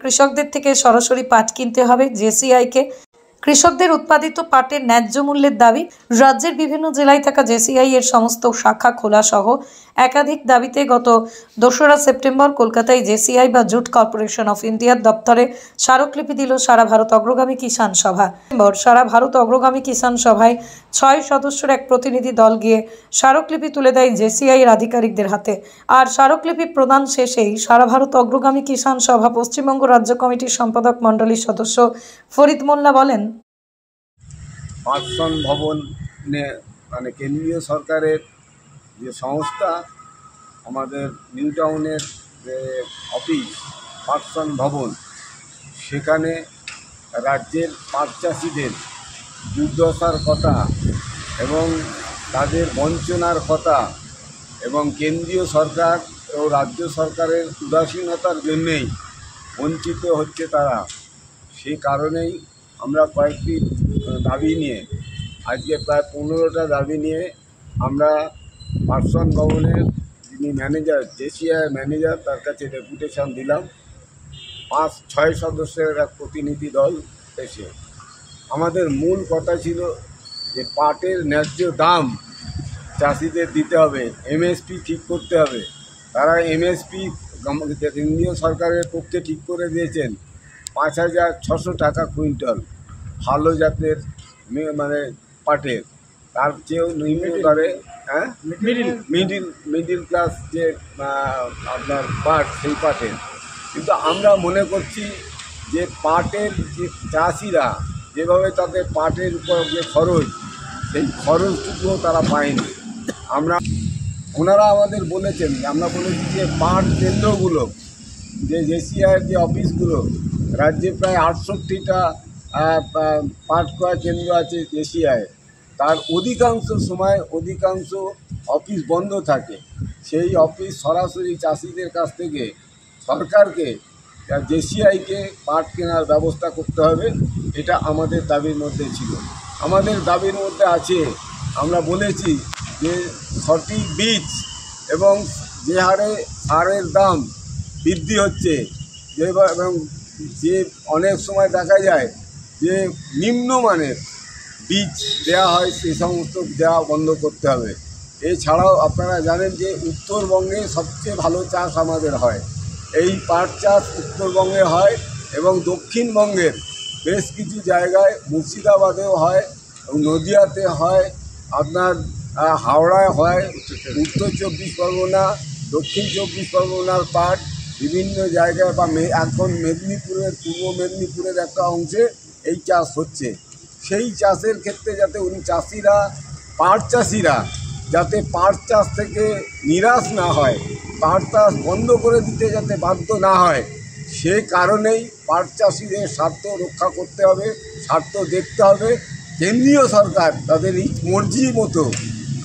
কৃষকদের থেকে সরাসরি পাট কিনতে হবে জেসিআইকে। কৃষকদের উৎপাদিত পাটের ন্যায্য মূল্যের দাবি। রাজ্যের বিভিন্ন জেলায় থাকা জেসিআই এর সমস্ত শাখা খোলা সহ একাধিক দাবিতে গত 2রা সেপ্টেম্বর কলকাতায় জেসিআই বা জুট কর্পোরেশন অফ ইন্ডিয়ার দপ্তরে স্মারকলিপি দিল সারা ভারত অগ্রগামী কিষাণ সভা। সারা ভারত অগ্রগামী কিষাণ সভায় 6 সদস্যের এক প্রতিনিধি দল গিয়ে স্মারকলিপি তুলে দেয় জেসিআই এর আধিকারিকদের হাতে। আর স্মারকলিপি প্রদান শেষেই সারা ভারত অগ্রগামী কিষাণ সভা পশ্চিমবঙ্গ রাজ্য কমিটির সম্পাদক মণ্ডলীর সদস্য ফরিদ মোল্লা বলেন, পাটসন ভবনে মানে কেন্দ্রীয় সরকারের যে সংস্থা, আমাদের নিউ টাউনের যে অফিস পাটসন ভবন, সেখানে রাজ্যের পাট চাষিদের দুর্দশার কথা এবং তাদের বঞ্চনার কথা এবং কেন্দ্রীয় সরকার ও রাজ্য সরকারের উদাসীনতার জন্যেই বঞ্চিত হচ্ছে তারা। সেই কারণেই আমরা কয়েকটি দাবি নিয়ে আজকে প্রায় 15টা দাবি নিয়ে আমরা পাটসন ভবনের যিনি ম্যানেজার, জেসিআই ম্যানেজার, তার কাছে ডেপুটেশন দিলাম। 5-6 সদস্যের এক প্রতিনিধি দল এসে আমাদের মূল কথা ছিল যে পাটের ন্যায্য দাম চাষিদের দিতে হবে, এমএসপি ঠিক করতে হবে। তারা এমএসপি কেন্দ্রীয় সরকারের পক্ষে ঠিক করে দিয়েছেন 5,600 টাকা কুইন্টাল ভালো জাতের মানে পাটের, তার চেয়েও নিম্ন দরে মিডিল ক্লাস যে আপনার পাট, সেই পাটের। কিন্তু আমরা মনে করছি যে পাটের যে চাষিরা যেভাবে তাদের পাটের উপর যে খরচ, সেই খরচটুকুও তারা পায়নি। ওনারা আমাদের বলেছেন, আমরা বলেছি যে পাট কেন্দ্রগুলো, যে জেসিআইয়ের যে অফিসগুলো, রাজ্যে প্রায় 68টা পাট ক্রয় কেন্দ্র আছে জেসিআই, তার অধিকাংশ সময় অধিকাংশ অফিস বন্ধ থাকে। সেই অফিস সরাসরি চাষিদের কাছ থেকে সরকারকে, জেসিআইকে পাট কেনার ব্যবস্থা করতে হবে। এটা আমাদের দাবির মধ্যে ছিল। আমাদের দাবির মধ্যে আছে, আমরা বলেছি যে সঠিক বীজ এবং যে হারে সারের দাম বৃদ্ধি হচ্ছে, এবং যে অনেক সময় দেখা যায় যে নিম্নমানের বীজ দেওয়া হয়, সেই সমস্ত দেওয়া বন্ধ করতে হবে। এছাড়াও আপনারা জানেন যে উত্তরবঙ্গে সবচেয়ে ভালো চাষ আমাদের হয়, এই পাট চাষ উত্তরবঙ্গে হয় এবং দক্ষিণবঙ্গের বেশ কিছু জায়গায় মুর্শিদাবাদেও হয়, নদিয়াতে হয়, আপনার হাওড়ায় হয়, উত্তর 24 পরগনা, দক্ষিণ 24 পরগনার পাট বিভিন্ন জায়গায়, বা এখন মেদিনীপুরের, পূর্ব মেদিনীপুরের একটা অংশে এই চাষ হচ্ছে। সেই চাষের ক্ষেত্রে যাতে চাষিরা, পাট চাষিরা যাতে পাট চাষ থেকে নিরাশ না হয়, পাট চাষ বন্ধ করে দিতে যাতে বাধ্য না হয়, সে কারণেই পাট চাষিদের স্বার্থ রক্ষা করতে হবে, স্বার্থ দেখতে হবে। কেন্দ্রীয় সরকার তাদের এই মর্জি মতো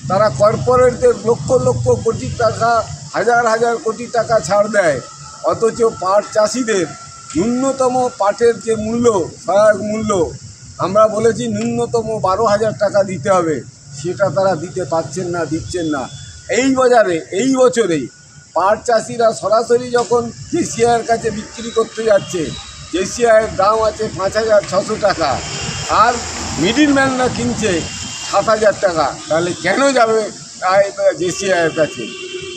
তারা কর্পোরেটদের লক্ষ লক্ষ কোটি টাকা, হাজার হাজার কোটি টাকা ছাড় দেয়, অথচ পাট চাষিদের ন্যূনতম পাটের যে মূল্য, সহায়ক মূল্য আমরা বলেছি ন্যূনতম 12,000 টাকা দিতে হবে, সেটা তারা দিতে পারছেন না, দিচ্ছেন না। এই বাজারে এই বছরেই পাট চাষিরা সরাসরি যখন জেসিআইয়ের কাছে বিক্রি করতে যাচ্ছে, জেসিআইয়ের দাম আছে 5,600 টাকা, আর মিডিলম্যানরা কিনছে 7,000 টাকা। তাহলে কেন যাবে জেসিআইয়ের কাছে?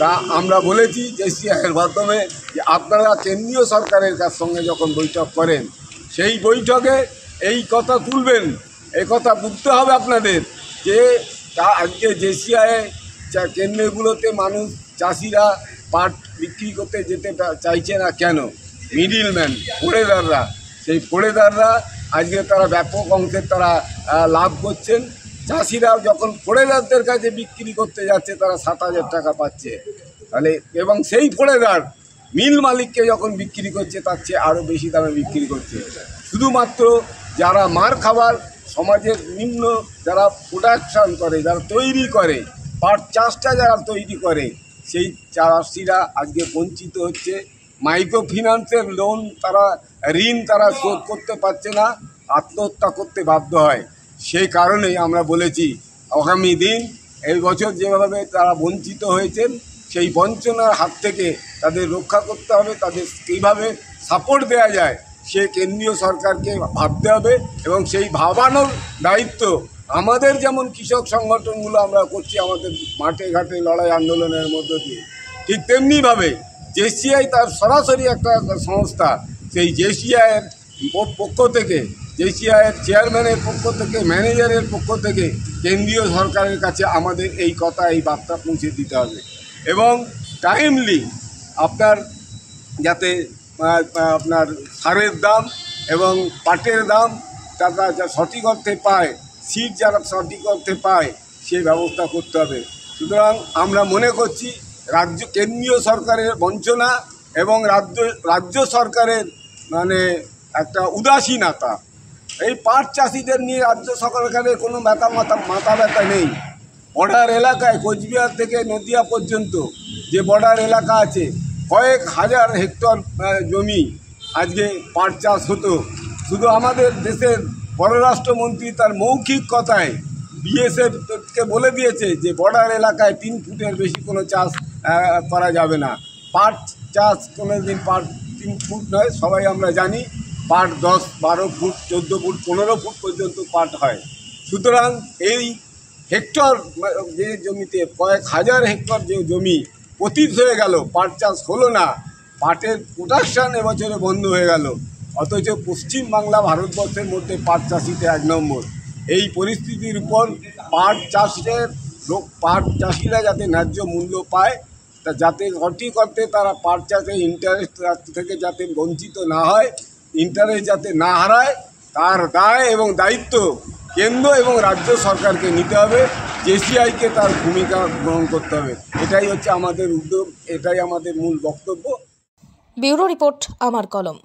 তা আমরা বলেছি জেসিআইয়ের মাধ্যমে যে আপনারা কেন্দ্রীয় সরকারের সঙ্গে যখন বৈঠক করেন, সেই বৈঠকে এই কথা তুলবেন। এই কথা বুঝতে হবে আপনাদের যে আজকে জেসিআই কেন্দ্রগুলোতে মানুষ, চাষিরা পাট বিক্রি করতে যেতে চাইছে না কেন? মিডিলম্যান, ফোড়েদাররা, সেই ফোড়েদাররা আজকে তারা ব্যাপক অংশের তারা লাভ করছেন। চাষিরা যখন ফোড়েদারদের কাছে বিক্রি করতে যাচ্ছে, তারা 7,000 টাকা পাচ্ছে। তাহলে এবং সেই ফোড়েদার মিল মালিককে যখন বিক্রি করছে, তার চেয়ে আরও বেশি দামে বিক্রি করছে। শুধুমাত্র যারা মার খাবার, সমাজের নিম্ন যারা প্রোডাকশান করে, যারা তৈরি করে, পাট চাষটা যারা তৈরি করে, সেই চাষিরা আজকে বঞ্চিত হচ্ছে। মাইক্রো ফিন্যান্সের লোন, তারা ঋণ তারা শোধ করতে পারছে না, আত্মহত্যা করতে বাধ্য হয়। সেই কারণেই আমরা বলেছি আগামী দিন, এই বছর যেভাবে তারা বঞ্চিত হয়েছেন, সেই বঞ্চনার হাত থেকে তাদের রক্ষা করতে হবে। তাদের কীভাবে সাপোর্ট দেওয়া যায় সে কেন্দ্রীয় সরকারকে ভাবতে হবে, এবং সেই ভাবানোর দায়িত্ব আমাদের, যেমন কৃষক সংগঠনগুলো আমরা করছি আমাদের মাঠে ঘাটে লড়াই আন্দোলনের মধ্য দিয়ে, ঠিক তেমনিভাবে জেসিআই তার সরাসরি একটা সংস্থা, সেই জেসিআইয়ের পক্ষ থেকে, জেসিআইয়ের চেয়ারম্যানের পক্ষ থেকে, ম্যানেজারের পক্ষ থেকে কেন্দ্রীয় সরকারের কাছে আমাদের এই কথা, এই বার্তা পৌঁছে দিতে হবে, এবং টাইমলি আপনার যাতে আপনার সারের দাম এবং পাটের দাম তারা যা সঠিক অর্থে পায়, সিড যারা সঠিক অর্থে পায়, সেই ব্যবস্থা করতে হবে। সুতরাং আমরা মনে করছি কেন্দ্রীয় সরকারের বঞ্চনা এবং রাজ্য সরকারের মানে একটা উদাসীনতা, এই পাট চাষিদের নিয়ে রাজ্য সরকারের কোনো মাথা ব্যথা নেই। বর্ডার এলাকায় কোচবিহার থেকে নদিয়া পর্যন্ত যে বর্ডার এলাকা আছে, কয়েক হাজার হেক্টর জমি আজকে পাট চাষ হতো। শুধু আমাদের দেশের পররাষ্ট্রমন্ত্রী তার মৌখিক কথায় বিএসএফকে বলে দিয়েছে যে বর্ডার এলাকায় 3 ফুটের বেশি কোনো চাষ করা যাবে না। পাট চাষ কোনো দিন পাট 3 ফুট নয়, সবাই আমরা জানি পাট 10, 12 ফুট, 14 ফুট, 15 ফুট পর্যন্ত পাট হয়। সুতরাং এই হেক্টর যে জমিতে কয়েক হাজার হেক্টর যে জমি পতিত হয়ে গেল, পাট চাষ হলো না, পাটের প্রোডাকশান এবছরে বন্ধ হয়ে গেল, অথচ পশ্চিমবাংলা ভারতবর্ষের মধ্যে পাট চাষিতে 1 নম্বর। এই পরিস্থিতির উপর পাট চাষিরা যাতে ন্যায্য মূল্য পায়, তা যাতে সঠিক অর্থে তারা পাট চাষে ইন্টারেস্ট থেকে যাতে বঞ্চিত না হয়, ইন্টারেস্ট যাতে না হারায়, তার দায় এবং দায়িত্ব কেন্দ্র এবং রাজ্য সরকারকে নিতে হবে, জেসিআইকে তার ভূমিকা গ্রহণ করতে হবে। এটাই হচ্ছে আমাদের উদ্যোগ, এটাই আমাদের মূল বক্তব্য। ব্যুরো রিপোর্ট, আমার কলম।